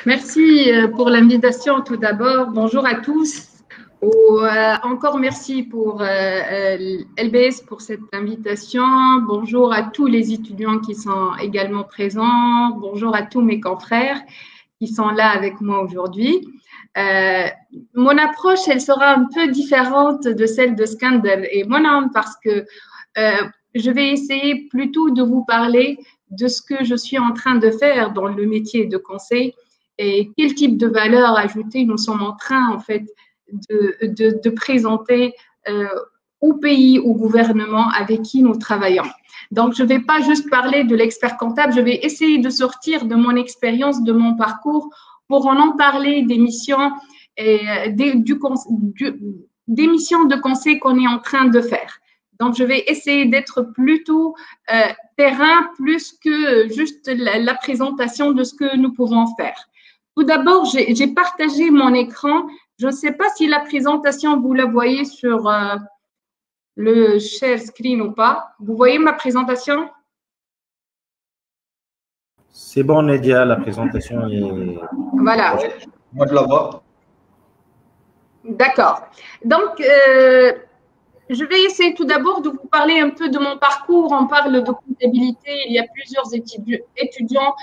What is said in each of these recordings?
Merci pour l'invitation tout d'abord. Bonjour à tous. Encore merci pour LBS pour cette invitation. Bonjour à tous les étudiants qui sont également présents. Bonjour à tous mes confrères qui sont là avec moi aujourd'hui. Mon approche, elle sera un peu différente de celle de Skander et Monam parce que je vais essayer plutôt de vous parler de ce que je suis en train de faire dans le métier de conseil et quel type de valeur ajoutée nous sommes en train, en fait, de présenter au pays, au gouvernement avec qui nous travaillons. Donc, je ne vais pas juste parler de l'expert comptable, je vais essayer de sortir de mon expérience, de mon parcours, pour en parler des missions et des missions de conseil qu'on est en train de faire. Donc, je vais essayer d'être plutôt terrain plus que juste la présentation de ce que nous pouvons faire. Tout d'abord, j'ai partagé mon écran. Je ne sais pas si la présentation, vous la voyez sur le share screen ou pas. Vous voyez ma présentation? C'est bon, Nadia, la présentation est… Voilà. Moi, je la vois. D'accord. Donc, je vais essayer tout d'abord de vous parler un peu de mon parcours. On parle de comptabilité. Il y a plusieurs étudiants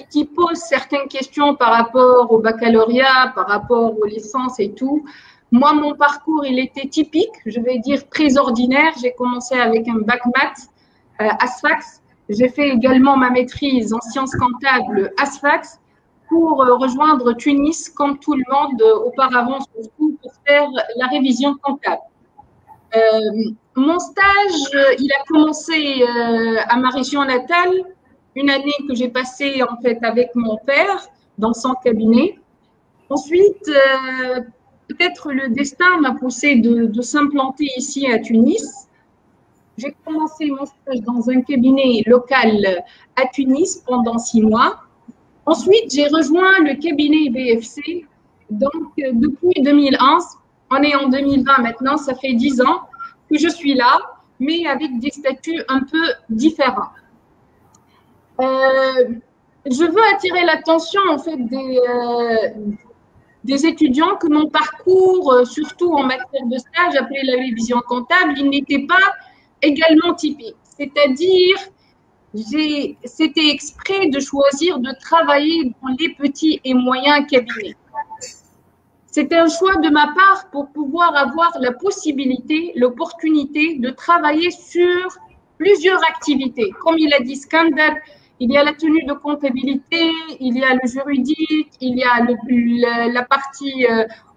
qui posent certaines questions par rapport au baccalauréat, par rapport aux licences et tout. Moi, mon parcours, il était typique, je vais dire très ordinaire. J'ai commencé avec un bac maths à Sfax. J'ai fait également ma maîtrise en sciences comptables à Sfax pour rejoindre Tunis, comme tout le monde auparavant, surtout pour faire la révision comptable. Mon stage, il a commencé à ma région natale, une année que j'ai passée en fait avec mon père dans son cabinet. Ensuite, peut-être le destin m'a poussé de s'implanter ici à Tunis. J'ai commencé mon stage dans un cabinet local à Tunis pendant 6 mois. Ensuite, j'ai rejoint le cabinet BFC. Donc, depuis 2011, on est en 2020 maintenant, ça fait 10 ans que je suis là, mais avec des statuts un peu différents. Je veux attirer l'attention en fait des étudiants que mon parcours, surtout en matière de stage, appelé la révision comptable, il n'était pas également typique. C'est-à-dire, c'était exprès de choisir de travailler dans les petits et moyens cabinets. C'était un choix de ma part pour pouvoir avoir la possibilité, l'opportunité de travailler sur plusieurs activités. Comme il a dit Skander, il y a la tenue de comptabilité, il y a le juridique, il y a la partie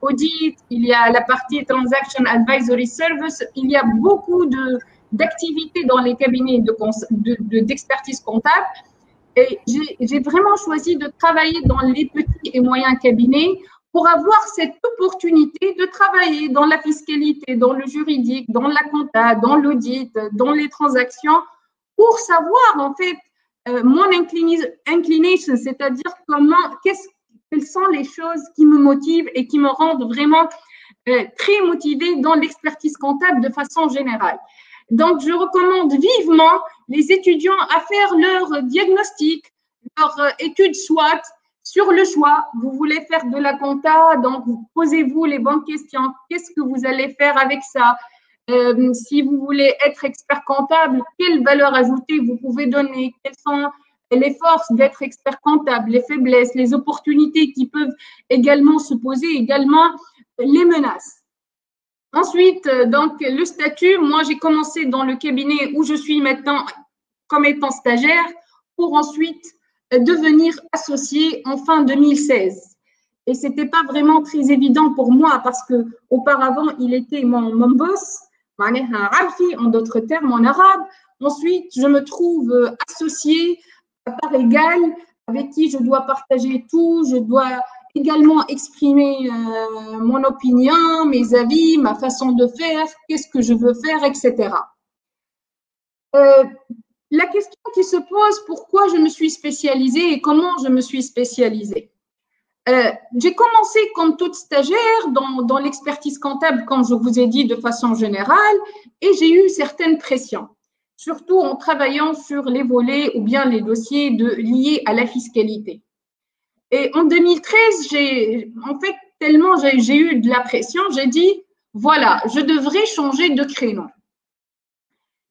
audit, il y a la partie transaction advisory service. Il y a beaucoup d'activités dans les cabinets d'expertise comptable. Et j'ai vraiment choisi de travailler dans les petits et moyens cabinets pour avoir cette opportunité de travailler dans la fiscalité, dans le juridique, dans la compta, dans l'audit, dans les transactions, pour savoir en fait mon inclination, c'est-à-dire quelles sont les choses qui me motivent et qui me rendent vraiment très motivée dans l'expertise comptable de façon générale. Donc, je recommande vivement les étudiants à faire leur diagnostic, leur étude SWOT sur le choix. Vous voulez faire de la compta, donc posez-vous les bonnes questions. Qu'est-ce que vous allez faire avec ça? Si vous voulez être expert comptable, quelle valeur ajoutée vous pouvez donner? Quelles sont les forces d'être expert comptable, les faiblesses, les opportunités qui peuvent également se poser, également les menaces. Ensuite, donc, le statut, moi, j'ai commencé dans le cabinet où je suis maintenant comme étant stagiaire pour ensuite devenir associée en fin 2016. Et ce n'était pas vraiment très évident pour moi parce qu'auparavant, il était mon boss, en d'autres termes en arabe. Ensuite, je me trouve associée à part égale avec qui je dois partager tout, je dois également exprimer mon opinion, mes avis, ma façon de faire, qu'est-ce que je veux faire, etc. La question qui se pose, pourquoi je me suis spécialisée et comment je me suis spécialisée? J'ai commencé comme toute stagiaire dans l'expertise comptable, comme je vous ai dit, de façon générale, et j'ai eu certaines pressions, surtout en travaillant sur les volets ou bien les dossiers liés à la fiscalité. Et en 2013, tellement j'ai eu de la pression, j'ai dit, voilà, je devrais changer de créneau.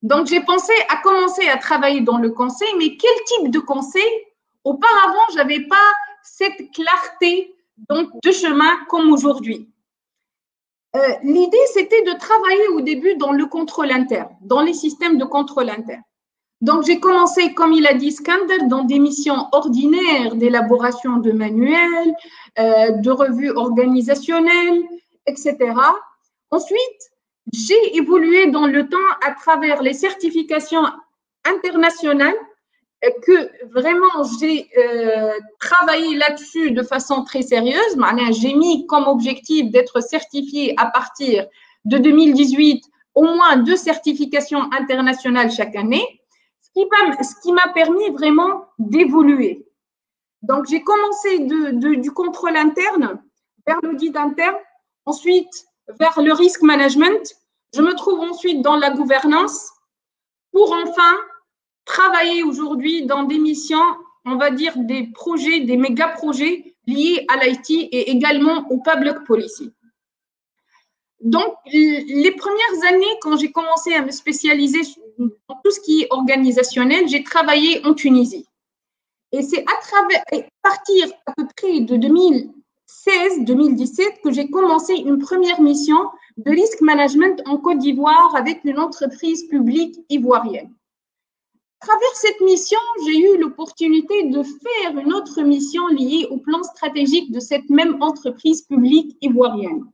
Donc, j'ai pensé à commencer à travailler dans le conseil, mais quel type de conseil? Auparavant, je n'avais pas cette clarté de chemin comme aujourd'hui. L'idée, c'était de travailler au début dans le contrôle interne, dans les systèmes de contrôle interne. Donc, j'ai commencé, comme il a dit Skander, dans des missions ordinaires d'élaboration de manuels, de revues organisationnelles, etc. Ensuite, j'ai évolué dans le temps à travers les certifications internationales que vraiment j'ai travaillé là-dessus de façon très sérieuse. J'ai mis comme objectif d'être certifié à partir de 2018 au moins 2 certifications internationales chaque année, ce qui m'a permis vraiment d'évoluer. Donc, j'ai commencé du contrôle interne vers l'audit interne, ensuite vers le risk management. Je me trouve ensuite dans la gouvernance pour enfin travailler aujourd'hui dans des missions, on va dire des projets, des méga-projets liés à l'IT et également au public policy. Donc, les premières années, quand j'ai commencé à me spécialiser dans tout ce qui est organisationnel, j'ai travaillé en Tunisie. Et c'est à partir à peu près de 2016-2017 que j'ai commencé une première mission de risk management en Côte d'Ivoire avec une entreprise publique ivoirienne. À travers cette mission, j'ai eu l'opportunité de faire une autre mission liée au plan stratégique de cette même entreprise publique ivoirienne.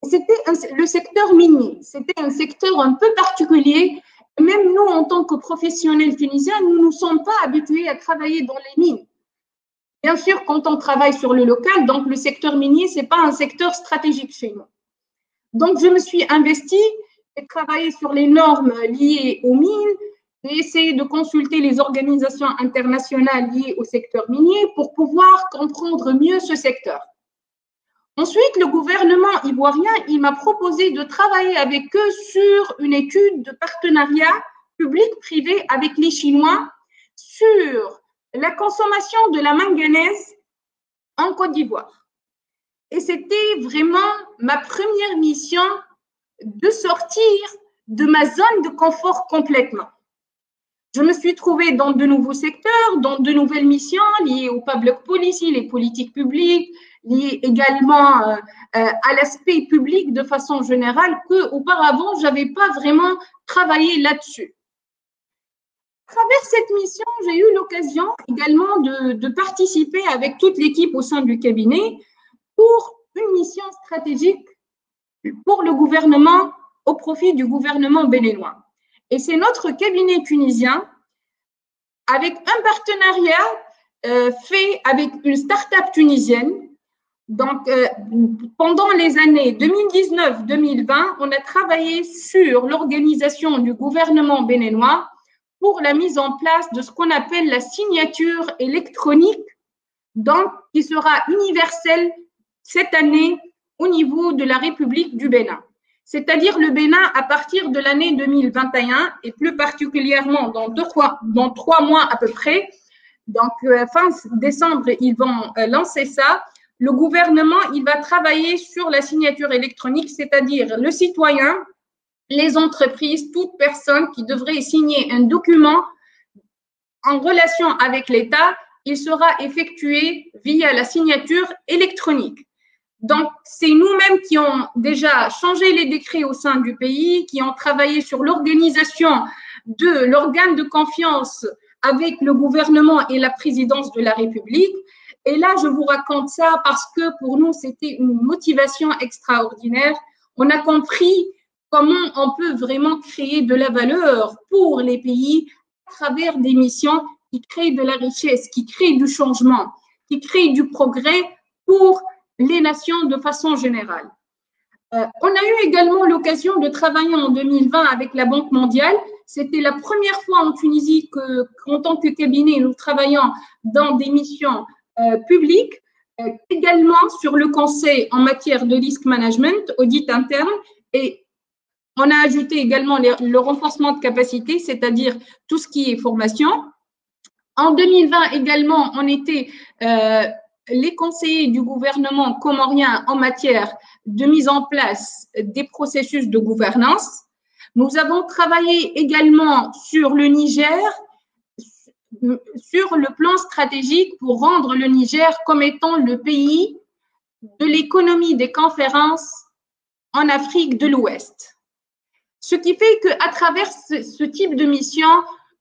C'était le secteur minier. C'était un secteur un peu particulier. Même nous, en tant que professionnels tunisiens, nous ne sommes pas habitués à travailler dans les mines. Bien sûr, quand on travaille sur le local, donc le secteur minier, ce n'est pas un secteur stratégique chez nous. Donc, je me suis investie et travaillé sur les normes liées aux mines. J'ai essayé de consulter les organisations internationales liées au secteur minier pour pouvoir comprendre mieux ce secteur. Ensuite, le gouvernement ivoirien, il m'a proposé de travailler avec eux sur une étude de partenariat public-privé avec les Chinois sur la consommation de la manganèse en Côte d'Ivoire. Et c'était vraiment ma première mission de sortir de ma zone de confort complètement. Je me suis trouvée dans de nouveaux secteurs, dans de nouvelles missions liées au public policy, les politiques publiques, liées également à l'aspect public de façon générale, qu'auparavant, je n'avais pas vraiment travaillé là-dessus. À travers cette mission, j'ai eu l'occasion également de participer avec toute l'équipe au sein du cabinet pour une mission stratégique pour le gouvernement au profit du gouvernement béninois. Et c'est notre cabinet tunisien, avec un partenariat fait avec une start-up tunisienne. Donc, pendant les années 2019-2020, on a travaillé sur l'organisation du gouvernement béninois pour la mise en place de ce qu'on appelle la signature électronique, donc qui sera universelle cette année au niveau de la République du Bénin. C'est-à-dire le Bénin, à partir de l'année 2021, et plus particulièrement dans 3 mois à peu près, donc fin décembre, ils vont lancer ça. Le gouvernement, il va travailler sur la signature électronique, c'est-à-dire le citoyen, les entreprises, toute personne qui devrait signer un document en relation avec l'État, il sera effectué via la signature électronique. Donc, c'est nous-mêmes qui ont déjà changé les décrets au sein du pays, qui ont travaillé sur l'organisation de l'organe de confiance avec le gouvernement et la présidence de la République. Et là, je vous raconte ça parce que pour nous, c'était une motivation extraordinaire. On a compris comment on peut vraiment créer de la valeur pour les pays à travers des missions qui créent de la richesse, qui créent du changement, qui créent du progrès pour les nations de façon générale. On a eu également l'occasion de travailler en 2020 avec la Banque mondiale. C'était la première fois en Tunisie qu'en tant que cabinet, nous travaillons dans des missions publiques, également sur le conseil en matière de risk management, audit interne, et on a ajouté également le renforcement de capacité, c'est-à-dire tout ce qui est formation. En 2020 également, on était les conseillers du gouvernement comorien en matière de mise en place des processus de gouvernance. Nous avons travaillé également sur le Niger, sur le plan stratégique pour rendre le Niger comme étant le pays de l'économie des conférences en Afrique de l'Ouest. Ce qui fait qu'à travers ce type de mission,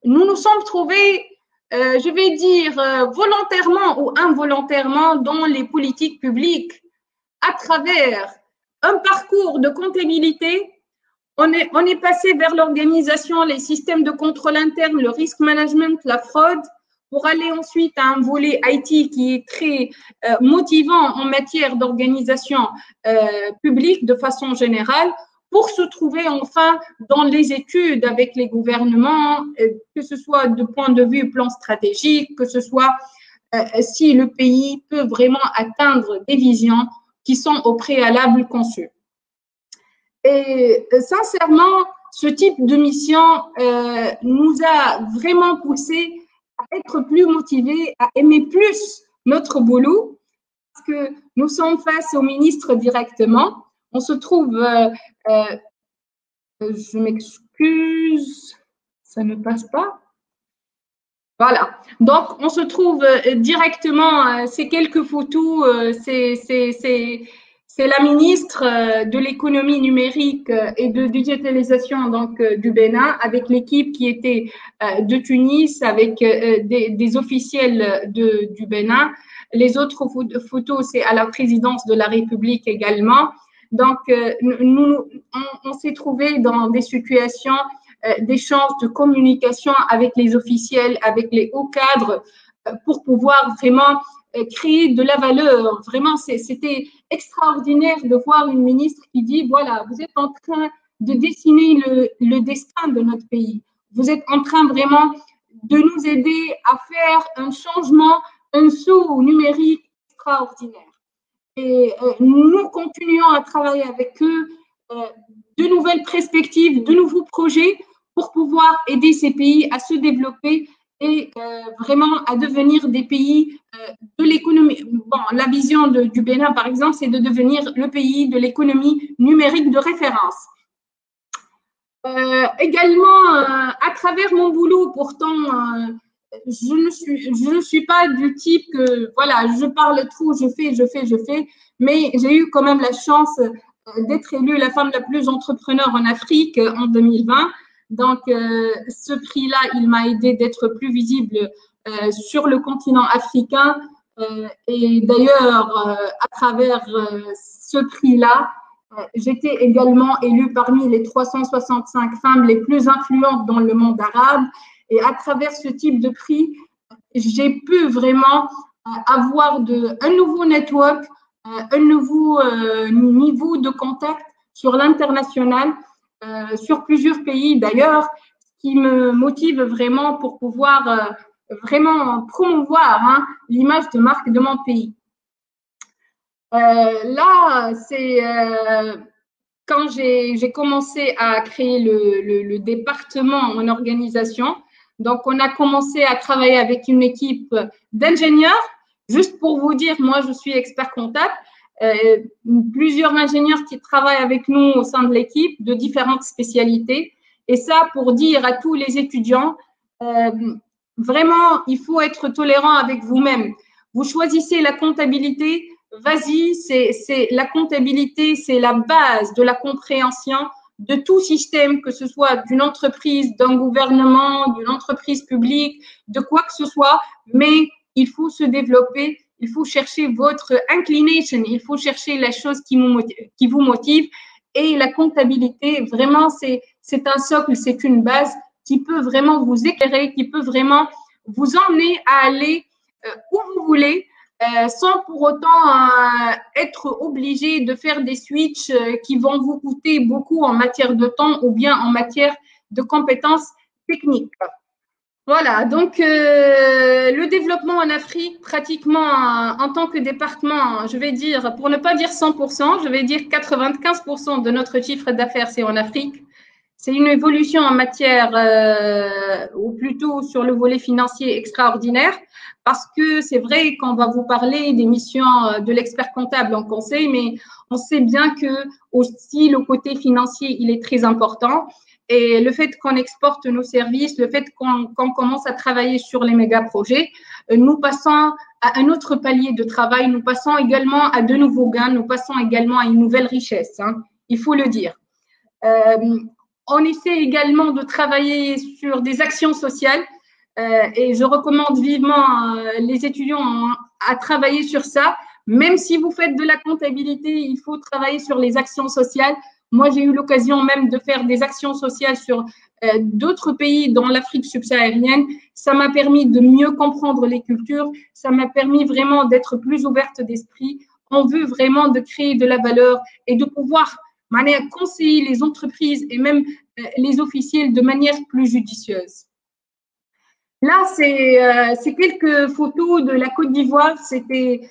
nous nous sommes trouvés, je vais dire, volontairement ou involontairement dans les politiques publiques à travers un parcours de comptabilité. On est passé vers l'organisation, les systèmes de contrôle interne, le risk management, la fraude, pour aller ensuite à un volet IT qui est très motivant en matière d'organisation publique de façon générale, pour se trouver enfin dans les études avec les gouvernements, que ce soit de point de vue plan stratégique, que ce soit si le pays peut vraiment atteindre des visions qui sont au préalable conçues. Et sincèrement, ce type de mission nous a vraiment poussé à être plus motivés, à aimer plus notre boulot, parce que nous sommes face au ministre directement. On se trouve, je m'excuse, ça ne passe pas. Voilà, donc on se trouve directement, ces quelques photos, c'est la ministre de l'économie numérique et de digitalisation donc, du Bénin, avec l'équipe qui était de Tunis, avec des officiels du Bénin. Les autres photos, c'est à la présidence de la République également. Donc, on s'est trouvé dans des situations d'échange, de communication avec les officiels, avec les hauts cadres, pour pouvoir vraiment créer de la valeur. Vraiment, c'était extraordinaire de voir une ministre qui dit, voilà, vous êtes en train de dessiner le destin de notre pays. Vous êtes en train vraiment de nous aider à faire un changement, un saut numérique extraordinaire. Et nous continuons à travailler avec eux de nouvelles perspectives, de nouveaux projets pour pouvoir aider ces pays à se développer et vraiment à devenir des pays de l'économie. Bon, la vision du Bénin, par exemple, c'est de devenir le pays de l'économie numérique de référence. Également, à travers mon boulot, pourtant, je ne suis pas du type que, voilà, je parle trop, je fais, mais j'ai eu quand même la chance d'être élue la femme la plus entrepreneur en Afrique en 2020. Donc, ce prix-là, il m'a aidé d'être plus visible sur le continent africain. Et d'ailleurs, à travers ce prix-là, j'étais également élue parmi les 365 femmes les plus influentes dans le monde arabe. Et à travers ce type de prix, j'ai pu vraiment avoir un nouveau network, un nouveau niveau de contact sur l'international, sur plusieurs pays d'ailleurs, ce qui me motive vraiment pour pouvoir vraiment promouvoir l'image de marque de mon pays. Là, c'est quand j'ai commencé à créer le département en organisation. Donc, on a commencé à travailler avec une équipe d'ingénieurs. Juste pour vous dire, moi, je suis expert comptable. Plusieurs ingénieurs qui travaillent avec nous au sein de l'équipe de différentes spécialités. Et ça, pour dire à tous les étudiants, vraiment, il faut être tolérant avec vous-même. Vous choisissez la comptabilité, vas-y, la comptabilité, c'est la base de la compréhension de tout système, que ce soit d'une entreprise, d'un gouvernement, d'une entreprise publique, de quoi que ce soit, mais il faut se développer, il faut chercher votre inclination, il faut chercher la chose qui vous motive. Et la comptabilité, vraiment, c'est un socle, c'est une base qui peut vraiment vous éclairer, qui peut vraiment vous emmener à aller où vous voulez, sans pour autant être obligé de faire des switches qui vont vous coûter beaucoup en matière de temps ou bien en matière de compétences techniques. Voilà, donc le développement en Afrique, pratiquement en tant que département, je vais dire, pour ne pas dire 100%, je vais dire 95% de notre chiffre d'affaires, c'est en Afrique. C'est une évolution en matière, ou plutôt sur le volet financier extraordinaire, parce que c'est vrai qu'on va vous parler des missions de l'expert comptable en conseil, mais on sait bien que aussi le côté financier, il est très important. Et le fait qu'on exporte nos services, le fait qu'on commence à travailler sur les méga projets, nous passons à un autre palier de travail, nous passons également à de nouveaux gains, nous passons également à une nouvelle richesse, hein, il faut le dire. On essaie également de travailler sur des actions sociales et je recommande vivement les étudiants à travailler sur ça. Même si vous faites de la comptabilité, il faut travailler sur les actions sociales. Moi, j'ai eu l'occasion même de faire des actions sociales sur d'autres pays dans l'Afrique subsaharienne. Ça m'a permis de mieux comprendre les cultures. Ça m'a permis vraiment d'être plus ouverte d'esprit. On veut vraiment de créer de la valeur et de pouvoir conseiller les entreprises et même les officiels de manière plus judicieuse. Là, c'est quelques photos de la Côte d'Ivoire. C'était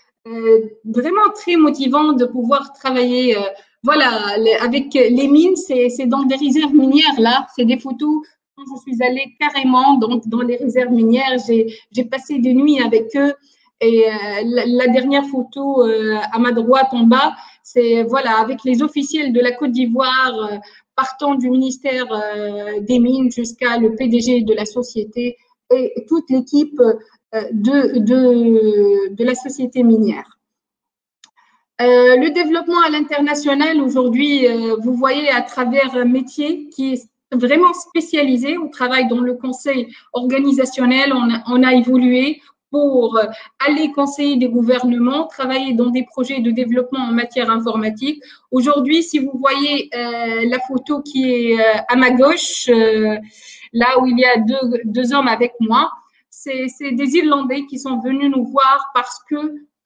vraiment très motivant de pouvoir travailler voilà, avec les mines. C'est dans des réserves minières, là. C'est des photos quand je suis allée carrément dans les réserves minières. J'ai passé des nuits avec eux. Et la dernière photo à ma droite en bas, c'est voilà, avec les officiels de la Côte d'Ivoire, partant du ministère des Mines jusqu'à le PDG de la société et toute l'équipe de la société minière. Le développement à l'international, aujourd'hui, vous voyez à travers un métier qui est vraiment spécialisé. On travaille dans le conseil organisationnel, on a évolué pour aller conseiller des gouvernements, travailler dans des projets de développement en matière informatique. Aujourd'hui, si vous voyez la photo qui est à ma gauche, là où il y a deux hommes avec moi, c'est des Irlandais qui sont venus nous voir parce que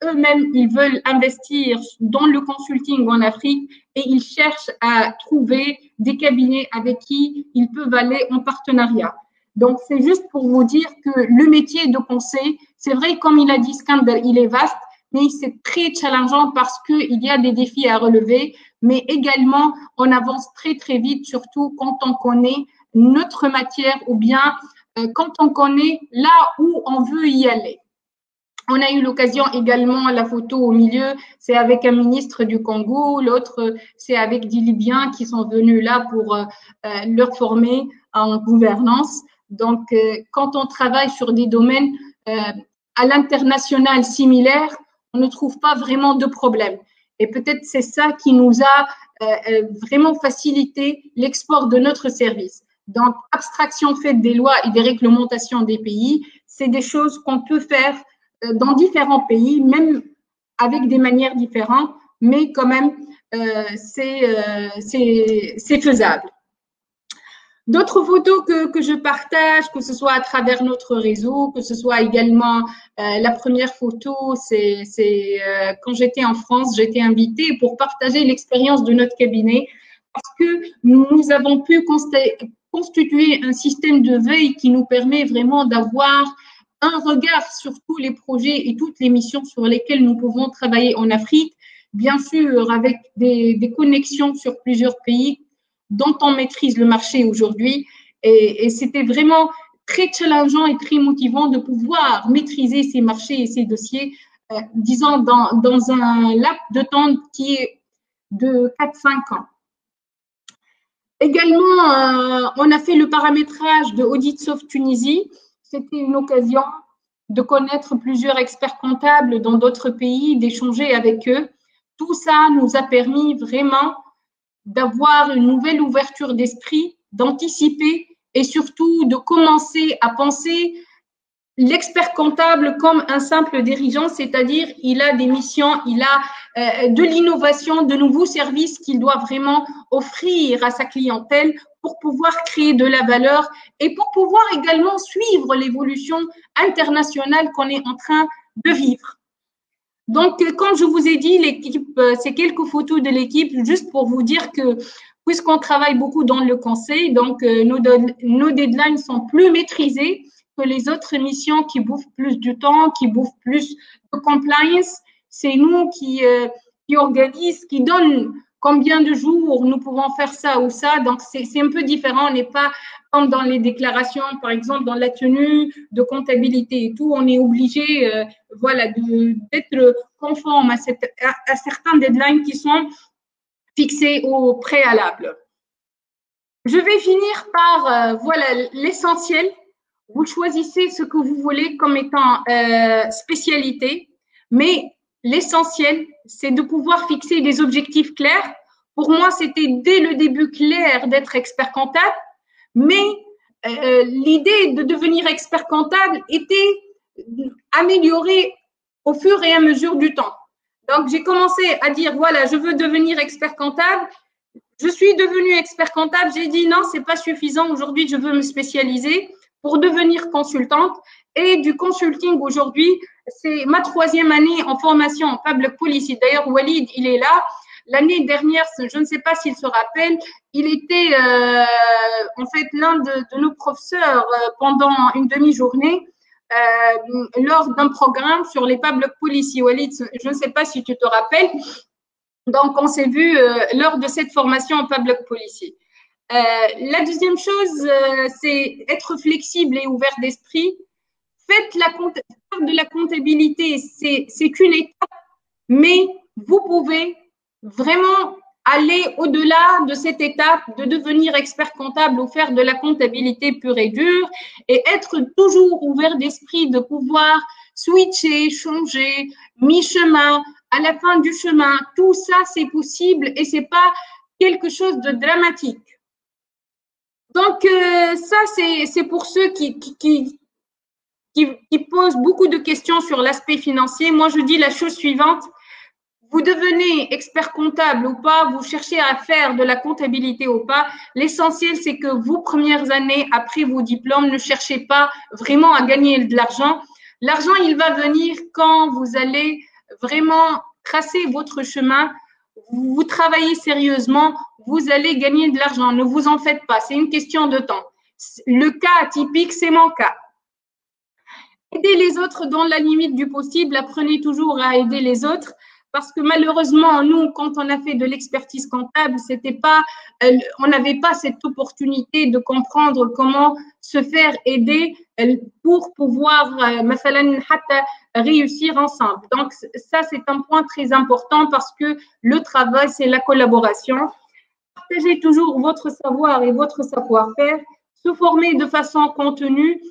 eux-mêmes, ils veulent investir dans le consulting en Afrique et ils cherchent à trouver des cabinets avec qui ils peuvent aller en partenariat. Donc, c'est juste pour vous dire que le métier de conseil, c'est vrai, comme il a dit Skander, il est vaste, mais c'est très challengeant parce qu'il y a des défis à relever, mais également, on avance très, très vite, surtout quand on connaît notre matière ou bien quand on connaît là où on veut y aller. On a eu l'occasion également, la photo au milieu, c'est avec un ministre du Congo, l'autre, c'est avec des Libyens qui sont venus là pour leur former en gouvernance. Donc, quand on travaille sur des domaines à l'international similaires, on ne trouve pas vraiment de problème. Et peut-être c'est ça qui nous a vraiment facilité l'export de notre service. Donc, abstraction faite des lois et des réglementations des pays, c'est des choses qu'on peut faire dans différents pays, même avec des manières différentes, mais quand même, c'est faisable. D'autres photos que je partage, que ce soit à travers notre réseau, que ce soit également la première photo, c'est quand j'étais en France, j'étais invitée pour partager l'expérience de notre cabinet parce que nous avons pu constituer un système de veille qui nous permet vraiment d'avoir un regard sur tous les projets et toutes les missions sur lesquelles nous pouvons travailler en Afrique, bien sûr avec des connexions sur plusieurs pays dont on maîtrise le marché aujourd'hui. Et c'était vraiment très challengeant et très motivant de pouvoir maîtriser ces marchés et ces dossiers, disons, dans un laps de temps qui est de 4-5 ans. Également, on a fait le paramétrage de Auditsoft Tunisie. C'était une occasion de connaître plusieurs experts comptables dans d'autres pays, d'échanger avec eux. Tout ça nous a permis vraiment d'avoir une nouvelle ouverture d'esprit, d'anticiper et surtout de commencer à penser l'expert comptable comme un simple dirigeant, c'est-à-dire il a des missions, il a de l'innovation, de nouveaux services qu'il doit vraiment offrir à sa clientèle pour pouvoir créer de la valeur et pour pouvoir également suivre l'évolution internationale qu'on est en train de vivre. Donc, comme je vous ai dit, l'équipe, c'est quelques photos de l'équipe, juste pour vous dire que puisqu'on travaille beaucoup dans le conseil, donc nos deadlines sont plus maîtrisées que les autres missions qui bouffent plus du temps, qui bouffent plus de compliance. C'est nous qui organisent, qui donnent combien de jours nous pouvons faire ça ou ça. Donc, c'est un peu différent. On n'est pas comme dans les déclarations, par exemple, dans la tenue de comptabilité et tout. On est obligé, voilà, d'être conforme à certains deadlines qui sont fixés au préalable. Je vais finir par, voilà, l'essentiel. Vous choisissez ce que vous voulez comme étant spécialité, mais l'essentiel, c'est de pouvoir fixer des objectifs clairs. Pour moi, c'était dès le début clair d'être expert comptable, mais l'idée de devenir expert comptable était améliorée au fur et à mesure du temps. Donc, j'ai commencé à dire, voilà, je veux devenir expert comptable. Je suis devenue expert comptable. J'ai dit, non, c'est pas suffisant. Aujourd'hui, je veux me spécialiser pour devenir consultante. Et du consulting aujourd'hui, c'est ma 3e année en formation en public policy. D'ailleurs, Walid, il est là. L'année dernière, je ne sais pas s'il se rappelle, il était en fait l'un de nos professeurs pendant une demi-journée lors d'un programme sur les public policy. Walid, je ne sais pas si tu te rappelles. Donc, on s'est vu lors de cette formation en public policy. La deuxième chose, c'est être flexible et ouvert d'esprit. Faites de la comptabilité, c'est qu'une étape, mais vous pouvez vraiment aller au-delà de cette étape de devenir expert comptable ou faire de la comptabilité pure et dure et être toujours ouvert d'esprit de pouvoir switcher, changer, mi-chemin, à la fin du chemin. Tout ça, c'est possible et c'est pas quelque chose de dramatique. Donc, ça, c'est pour ceux qui posent beaucoup de questions sur l'aspect financier. Moi, je dis la chose suivante. Vous devenez expert comptable ou pas, vous cherchez à faire de la comptabilité ou pas, l'essentiel, c'est que vos premières années après vos diplômes, ne cherchez pas vraiment à gagner de l'argent. L'argent, il va venir quand vous allez vraiment tracer votre chemin, vous travaillez sérieusement, vous allez gagner de l'argent. Ne vous en faites pas, c'est une question de temps. Le cas typique, c'est mon cas. Aider les autres dans la limite du possible, apprenez toujours à aider les autres. Parce que malheureusement, nous, quand on a fait de l'expertise comptable, on n'avait pas cette opportunité de comprendre comment se faire aider pour pouvoir réussir ensemble. Donc, ça, c'est un point très important parce que le travail, c'est la collaboration. Partagez toujours votre savoir et votre savoir-faire. Se former de façon contenue.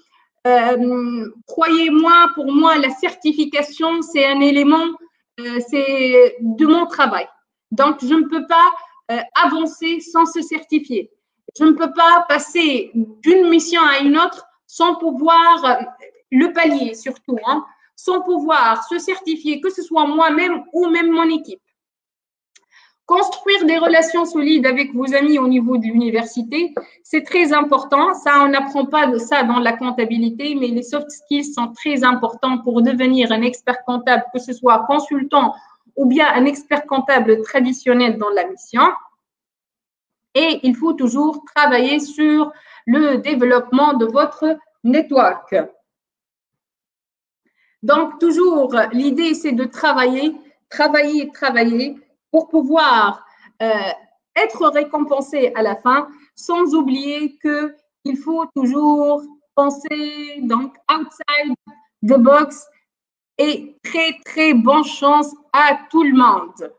Croyez-moi, pour moi, la certification, c'est un élément c'est de mon travail. Donc, je ne peux pas avancer sans se certifier. Je ne peux pas passer d'une mission à une autre sans pouvoir le pallier, surtout, hein, sans pouvoir se certifier, que ce soit moi-même ou même mon équipe. Construire des relations solides avec vos amis au niveau de l'université, c'est très important. Ça, on n'apprend pas de ça dans la comptabilité, mais les soft skills sont très importants pour devenir un expert comptable, que ce soit consultant ou bien un expert comptable traditionnel dans la mission. Et il faut toujours travailler sur le développement de votre network. Donc, toujours, l'idée, c'est de travailler pour pouvoir être récompensé à la fin, sans oublier qu'il faut toujours penser donc outside the box et très, très bonne chance à tout le monde.